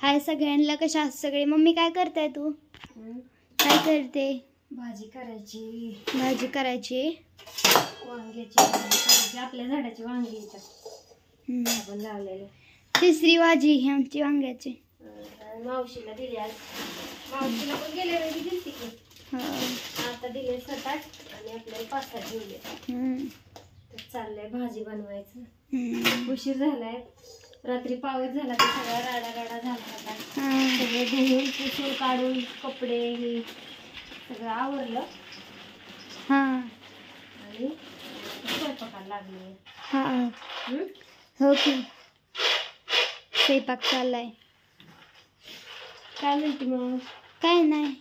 हाय सगळ्यांना, कशा आहात सगळे? मम्मी काय करताय तू? काय करते? भाजी करायची. भाजी करायची. वांग्याची भाजी करायची. आपल्या झाडाची वांगी येतात आपण लावलेले. तिसरी भाजी ही आमची वांग्याची. मावशीला दिली आज. मावशीला पण गेल्या वेळी दिली की. आता दिले 7-8 आणि आपल्याला 5-6 ठेवले. चाललंय भाजी बनवायचं. उशीर झालाय. रात्री पाऊस झाला तर सगळा राडा झाला होता. सगळे धुवून पुसून काढून कपडे हे सगळं आवरलं आणि स्वयंपाकाला लागले. हो की स्वयंपाक चाललाय. काय म्हणते मग? काय नाही.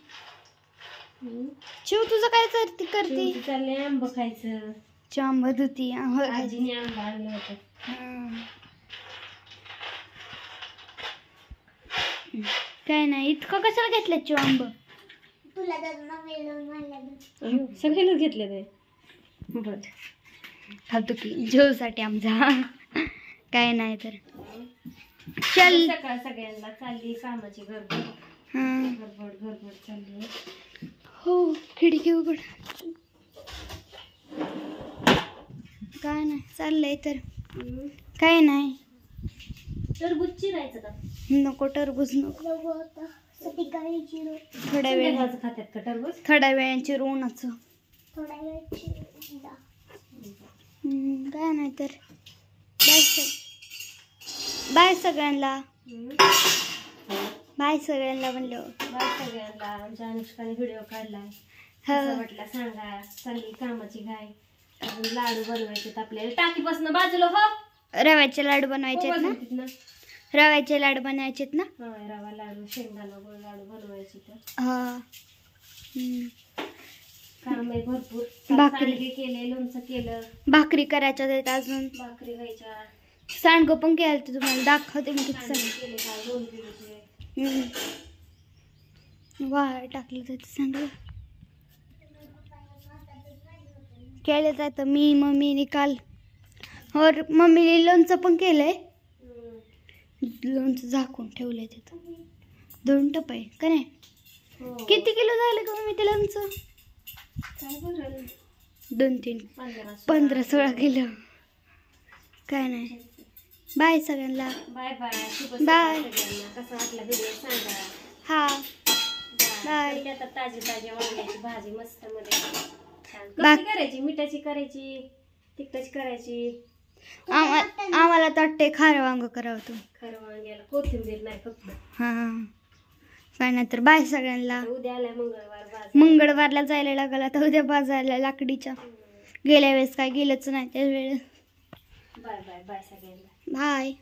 शिव तुझं काय करते? चाललंय आंबा खायचं. आंबा धुती. आजीने आंबा आणलं होतं. काय नाही. इतकं कशाला घेतलं चिव आंब? तुला सगळ्यांनाच घेतले ते. बर खातो की जेवसाठी आमचा. काय नाही तर चल. सकाळ सगळ्यांना चालली कामाची गडबड चालली. हो खिडकी उघड. काय नाही चाललंय तर. काय नाही. टरबूज चिरायचं का? नको टरबूज नको. थोड्या वेळ खात्यात का टरबूज? थोड्या वेळांची रोवणाचं. काय नाही तर. बाय सगळ्यांना. बाय सगळ्यांना म्हणलं. बाय सगळ्यांना. आमच्या अनुष्काने व्हिडिओ काढलाय. कसं वाटला सांगा. चालली कामाची घाई. अजून लाडू बनवायचे आपल्याला. टाकीपासून बाजूला हो. रव्याचे लाडू बनवायचे ना. रव्याचे लाडू बनायचे ना. रवा लाडू शेंगदाणा गोळ लाडू बनवायचे तर. काम आहे भरपूर. भाकरी केले, लोणचं केलं. भाकरी करायच्या आहेत अजून. भाकरी व्हायच्या. सांडगं पण केलं तर तुम्हाला दाखवते मी किती वाळ टाकलं तर सांडगं केलं जातं. मी मम्मीने काल और मम्मीने लोणचं पण केलंय. लोणचं झाकून ठेवलंय तिथं. 2 टप आहे का नाही? किती किलो झालं का मम्मी ते लोणचं? 2-3 15-16 किलो. काय नाही. बाय सगळ्यांना. Bye bye. बाय. कसा वाटला व्हिडिओ सांगा. हा बाय. आता ताजी वांग्याची भाजी मस्त मध्ये. कशी करायची? मिठाची करायची, तिखटाची करायची? आम्हाला वाटते खारं वांग करावं. तू खरं वांग्याला कोथिंबीर नाही फक्त. काय नाही तर. बाय सगळ्यांना. उद्या आलाय मंगळवार. मंगळवारला जायला लागला तर उद्या बाजारला लाकडीच्या. गेल्या वेळेस काय गेलंच नाही त्या वेळेस. Bye bye. बाय सगळ्यांना. बाय.